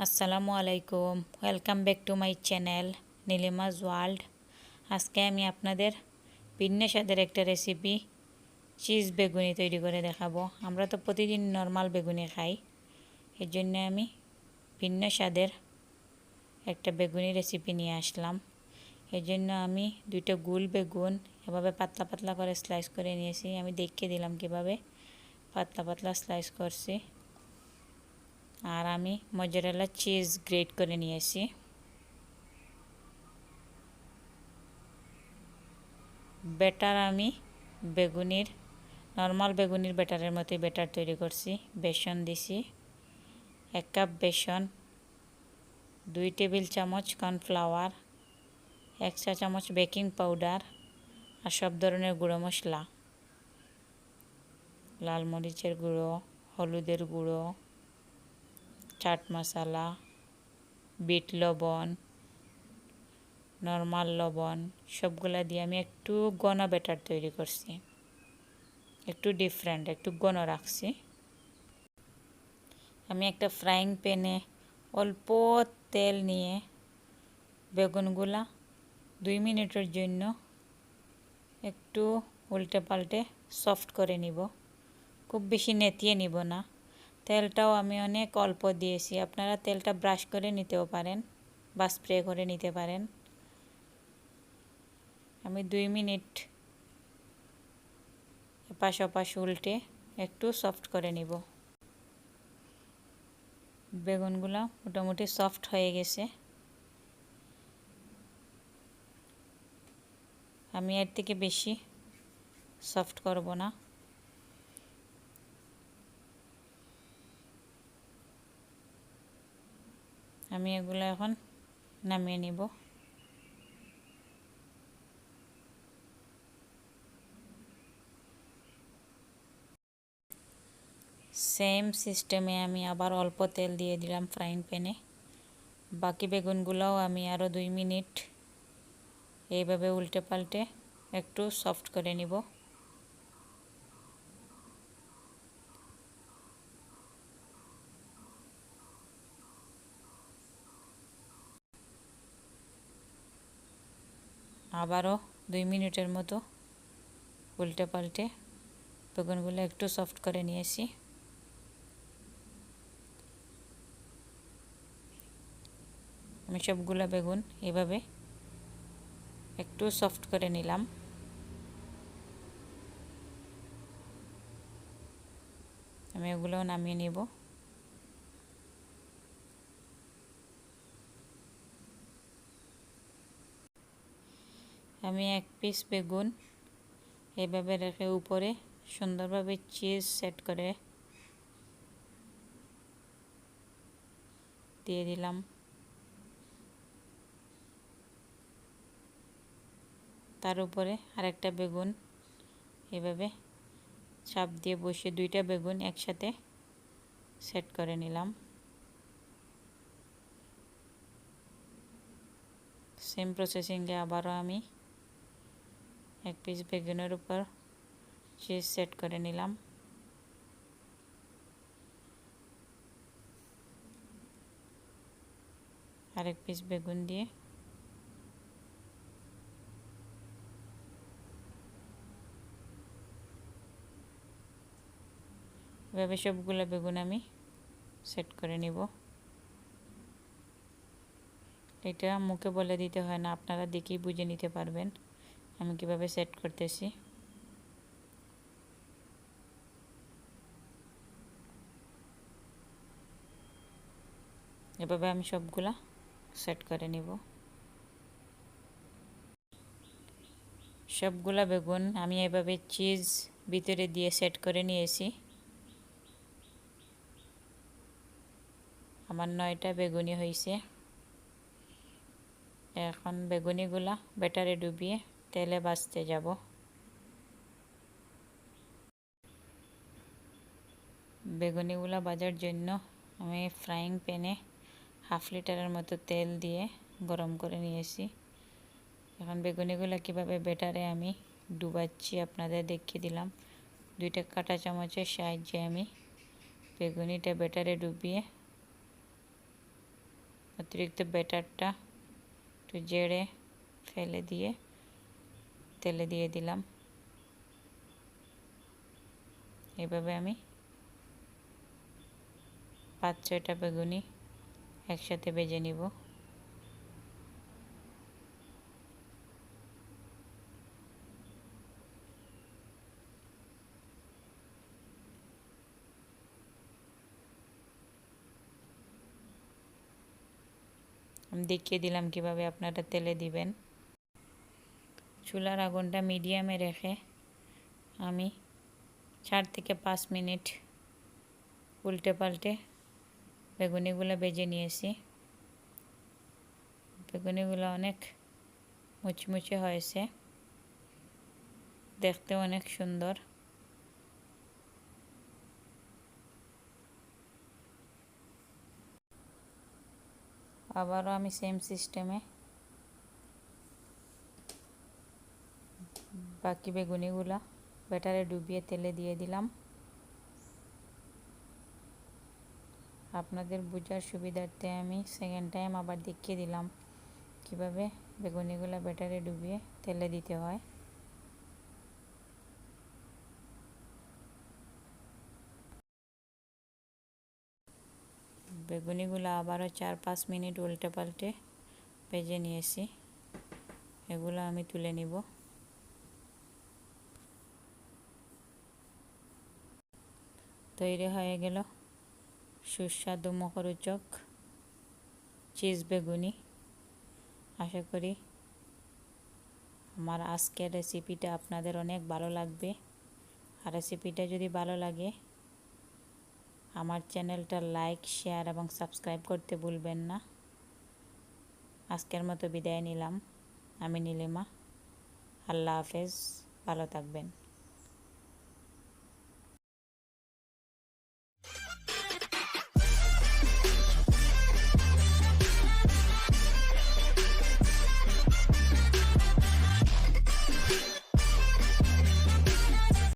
আসসালামু আলাইকুম, welcome back to my channel Nilima's world. আজকে আমি আপনাদের ভিন্ন স্বাদের একটা রেসিপি চিজ বেগুনি তৈরি করে দেখাবো। আমরা তো প্রতিদিন নর্মাল বেগুনি খাই, এর জন্য আমি ভিন্ন স্বাদের একটা বেগুনি রেসিপি নিয়ে আসলাম। এর জন্য আমি দুইটা গোল বেগুন এভাবে পাতলা পাতলা করে স্লাইস করে নিয়েছি। আমি দেখিয়ে দিলাম কিভাবে পাতলা পাতলা স্লাইস করছি। আর আমি মজেরেলা চিজ গ্রেট করে নিয়েছি। ব্যাটার আমি বেগুনির নর্মাল বেগুনির ব্যাটারের মতোই ব্যাটার তৈরি করছি। বেসন দিছি 1 কাপ বেসন, 2 টেবিল চামচ কর্নফ্লাওয়ার, 1 চা চামচ বেকিং পাউডার আর সব ধরনের গুঁড়ো মশলা, লাল মরিচের গুঁড়ো, হলুদের গুঁড়ো, চাট মশলা, বিট লবণ, নর্মাল লবণ, সবগুলা দিয়ে আমি একটু ঘন ব্যাটার তৈরি করছি। একটু ডিফারেন্ট, একটু ঘন রাখছি। আমি একটা ফ্রাইং প্যানে অল্প তেল নিয়ে বেগুনগুলা 2 মিনিটের জন্য একটু উল্টে পাল্টে সফট করে নিব। খুব বেশি নেতিয়ে নিব না। তেলটাও আমি অনেক অল্প দিয়েছি, আপনারা তেলটা ব্রাশ করে নিতেও পারেন বা স্প্রে করে নিতে পারেন। আমি 2 মিনিট এপাশ ওপাশ উল্টে একটু সফট করে নিব। বেগুনগুলো মোটামুটি সফট হয়ে গেছে। আমি এর থেকে বেশি সফট করব না। আমি এগুলো এখন নামিয়ে নিব। সেম সিস্টেমে আমি আবার অল্প তেল দিয়ে দিলাম ফ্রাইং প্যানে। বাকি বেগুনগুলোও আমি আরও 2 মিনিট এইভাবে উল্টে পাল্টে একটু সফট করে নিব। আবারও 2 মিনিটের মতো উল্টে পাল্টে বেগুনগুলো একটু সফট করে নিয়েছি। আমি সবগুলো বেগুন এভাবে একটু সফট করে নিলাম। আমি এগুলো নামিয়ে নিব। আমি 1 পিস বেগুন এভাবে রেখে উপরে সুন্দরভাবে চিজ সেট করে দিয়ে দিলাম। তার উপরে আরেকটা বেগুন এভাবে চাপ দিয়ে বসে 2টা বেগুন একসাথে সেট করে নিলাম। সেম প্রসেসিংয়ে আবারও আমি 1 পিস বেগুনের উপর চিজ সেট করে নিলাম। আরেক পিস বেগুন দিয়ে এভাবে সবগুলো বেগুন আমি সেট করে নিব। এটা মুখে বলে দিতে হয় না, আপনারা দেখেই বুঝে নিতে পারবেন আমি কিভাবে সেট করতেছি। এভাবে আমি সবগুলা সেট করে নিব। সবগুলা বেগুন আমি এভাবে চিজ ভিতরে দিয়ে সেট করে নিয়েছি। আমার 9টা বেগুনি হয়েছে। এখন বেগুনিগুলা ব্যাটারে ডুবিয়ে তেলে ভাজতে যাব। বেগুনিগুলা ভাজার জন্য আমি ফ্রাইং প্যানে 1/2 লিটারের মতো তেল দিয়ে গরম করে নিয়েছি। এখন বেগুনিগুলা কিভাবে ব্যাটারে আমি ডুবাচ্ছি আপনাদের দেখিয়ে দিলাম। 2টা কাঁটা চামচের সাহায্যে আমি বেগুনিটা ব্যাটারে ডুবিয়ে অতিরিক্ত ব্যাটারটা একটু জেড়ে ফেলে দিয়ে তেলে দিয়ে দিলাম। এভাবে আমি 5-6টা বেগুনি একসাথে ভেজে নিব। আমি দেখিয়ে দিলাম কিভাবে আপনারা তেলে দিবেন। চুলার আগুনটা মিডিয়ামে রেখে আমি 4 থেকে 5 মিনিট উল্টে পাল্টে বেগুনিগুলো ভেজে নিয়েছি। বেগুনিগুলো অনেক মুচমুচে হয়েছে, দেখতে অনেক সুন্দর। আবারও আমি সেম সিস্টেমে বাকি বেগুনিগুলা ব্যাটারে ডুবিয়ে তেলে দিয়ে দিলাম। আপনাদের বোঝার সুবিধার্থে আমি সেকেন্ড টাইম আবার দেখিয়ে দিলাম কিভাবে বেগুনিগুলা ব্যাটারে ডুবিয়ে তেলে দিতে হয়। বেগুনিগুলো আবারও 4-5 মিনিট উল্টে পাল্টে ভেজে নিয়েছি। এগুলো আমি তুলে নিব। তৈরি হয়ে গেল সুস্বাদু মুখরোচক চিজ বেগুনি। আশা করি আমার আজকের রেসিপিটা আপনাদের অনেক ভালো লাগবে। আর রেসিপিটা যদি ভালো লাগে আমার চ্যানেলটা লাইক, শেয়ার এবং সাবস্ক্রাইব করতে ভুলবেন না। আজকের মতো বিদায় নিলাম। আমি নীলিমা। আল্লাহ হাফেজ, ভালো থাকবেন।